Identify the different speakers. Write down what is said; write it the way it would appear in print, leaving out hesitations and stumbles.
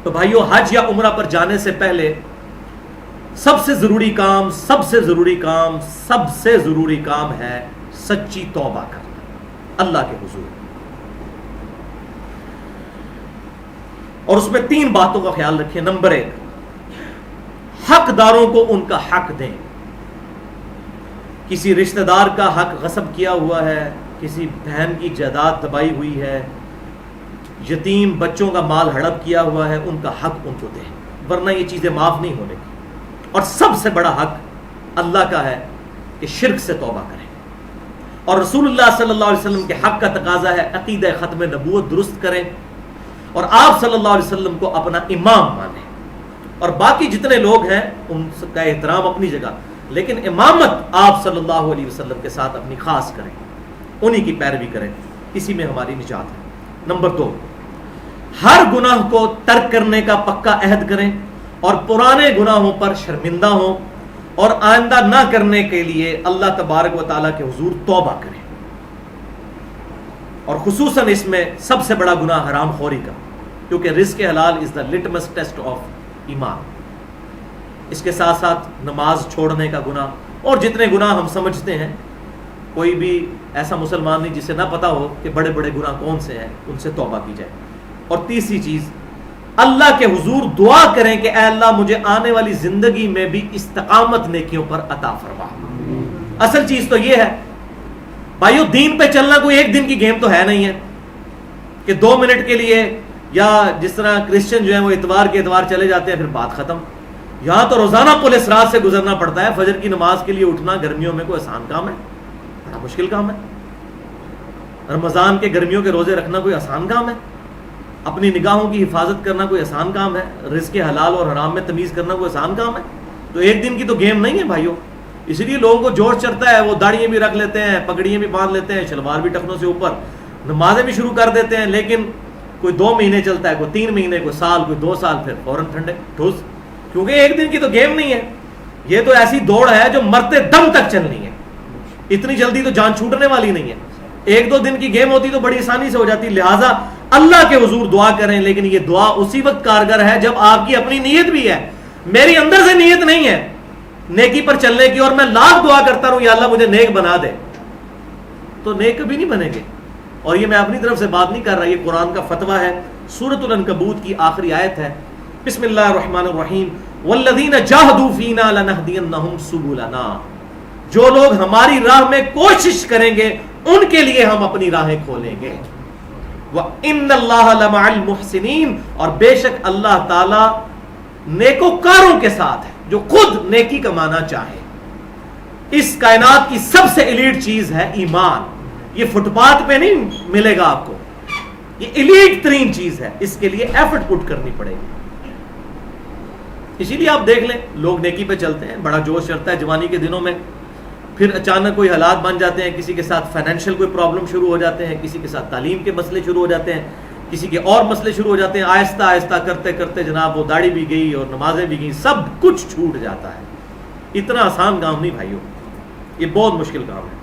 Speaker 1: تو بھائیو حج یا عمرہ پر جانے سے پہلے سب سے ضروری کام ہے سچی توبہ کرنا اللہ کے حضور. اور اس میں 3 باتوں کا خیال رکھیں. نمبر 1، حقداروں کو ان کا حق دیں. کسی رشتہ دار کا حق غصب کیا ہوا ہے، کسی بہن کی جائیداد دبائی ہوئی ہے، یتیم بچوں کا مال ہڑپ کیا ہوا ہے، ان کا حق ان کو دیں، ورنہ یہ چیزیں معاف نہیں ہونے کی. اور سب سے بڑا حق اللہ کا ہے کہ شرک سے توبہ کریں. اور رسول اللہ صلی اللہ علیہ وسلم کے حق کا تقاضا ہے عقیدہ ختم نبوت درست کریں اور آپ صلی اللہ علیہ وسلم کو اپنا امام مانیں. اور باقی جتنے لوگ ہیں ان کا احترام اپنی جگہ، لیکن امامت آپ صلی اللہ علیہ وسلم کے ساتھ اپنی خاص کریں، انہی کی پیروی کریں، اسی میں ہماری نجات ہے. نمبر 2، ہر گناہ کو ترک کرنے کا پکا عہد کریں اور پرانے گناہوں پر شرمندہ ہوں اور آئندہ نہ کرنے کے لیے اللہ تبارک و تعالیٰ کے حضور توبہ کریں. اور خصوصاً اس میں سب سے بڑا گناہ حرام خوری کا، کیونکہ رزق حلال از دا لٹمس ٹیسٹ آف ایمان. اس کے ساتھ ساتھ نماز چھوڑنے کا گناہ اور جتنے گناہ ہم سمجھتے ہیں، کوئی بھی ایسا مسلمان نہیں جسے نہ پتا ہو کہ بڑے بڑے گناہ کون سے ہیں، ان سے توبہ کی جائے. اور تیسری چیز، اللہ کے حضور دعا کریں کہ اے اللہ مجھے آنے والی زندگی میں بھی استقامت نیکیوں پر عطا فرما. اصل چیز تو یہ ہے بھائیو، دین پہ چلنا کوئی ایک دن کی گیم تو ہے نہیں ہے کہ 2 منٹ کے لیے، یا جس طرح کرسچن جو ہیں وہ اتوار کے اتوار چلے جاتے ہیں پھر بات ختم. یہاں تو روزانہ پولیس رات سے گزرنا پڑتا ہے. فجر کی نماز کے لیے اٹھنا گرمیوں میں کوئی آسان کام ہے؟ بڑا مشکل کام ہے. رمضان کے گرمیوں کے روزے رکھنا کوئی آسان کام ہے؟ اپنی نگاہوں کی حفاظت کرنا کوئی آسان کام ہے؟ رزق حلال اور حرام میں تمیز کرنا کوئی آسان کام ہے؟ تو ایک دن کی تو گیم نہیں ہے بھائیو. اس لیے لوگوں کو جوش چڑھتا ہے، وہ داڑیاں بھی رکھ لیتے ہیں، پگڑیاں بھی باندھ لیتے ہیں، شلوار بھی ٹخنوں سے اوپر، نمازیں بھی شروع کر دیتے ہیں، لیکن کوئی 2 مہینے چلتا ہے، کوئی 3 مہینے، کوئی سال، کوئی 2 سال، پھر فوراً ٹھنڈے ٹھوس. کیونکہ ایک دن کی تو گیم نہیں ہے، یہ تو ایسی دوڑ ہے جو مرتے دم تک چلنی ہے. اتنی جلدی تو جان چھوٹنے والی نہیں ہے. 1-2 دن کی گیم ہوتی تو بڑی آسانی سے ہو جاتی. لہٰذا اللہ کے حضور دعا کریں، لیکن یہ دعا اسی وقت کارگر ہے جب آپ کی اپنی نیت بھی ہے. میری اندر سے نیت نہیں ہے نیکی پر چلنے کی، اور میں لاکھ دعا کرتا رہوں یا اللہ مجھے نیک بنا دے، تو نیک کبھی نہیں بنے گے. اور یہ میں اپنی طرف سے بات نہیں کر رہا، یہ قرآن کا فتویٰ ہے. سورۃ العنکبوت کی آخری آیت ہے، بسم اللہ الرحمن الرحیم، والذین جاہدوا فینا لنہدینہم سبلنا. جو لوگ ہماری راہ میں کوشش کریں گے ان کے لیے ہم اپنی راہیں کھولیں گے. وَإِنَّ اللَّهَ لَمَعَ الْمُحْسِنِينَ، اور بے شک اللہ تعالی نیکوکاروں کے ساتھ ہے جو خود نیکی کمانا چاہے. اس کائنات کی سب سے ایلیٹ چیز ہے ایمان. یہ فٹ پاتھ پہ نہیں ملے گا آپ کو، یہ ایلیٹ ترین چیز ہے. اس کے لیے ایفرٹ پٹ کرنی پڑے گی. اسی لیے آپ دیکھ لیں لوگ نیکی پہ چلتے ہیں، بڑا جوش چڑھتا ہے جوانی کے دنوں میں، پھر اچانک کوئی حالات بن جاتے ہیں، کسی کے ساتھ فائنینشیل کوئی پرابلم شروع ہو جاتے ہیں، کسی کے ساتھ تعلیم کے مسئلے شروع ہو جاتے ہیں، کسی کے اور مسئلے شروع ہو جاتے ہیں. آہستہ آہستہ کرتے کرتے جناب وہ داڑھی بھی گئی اور نمازیں بھی گئیں، سب کچھ چھوٹ جاتا ہے. اتنا آسان کام نہیں بھائیو، یہ بہت مشکل کام ہے.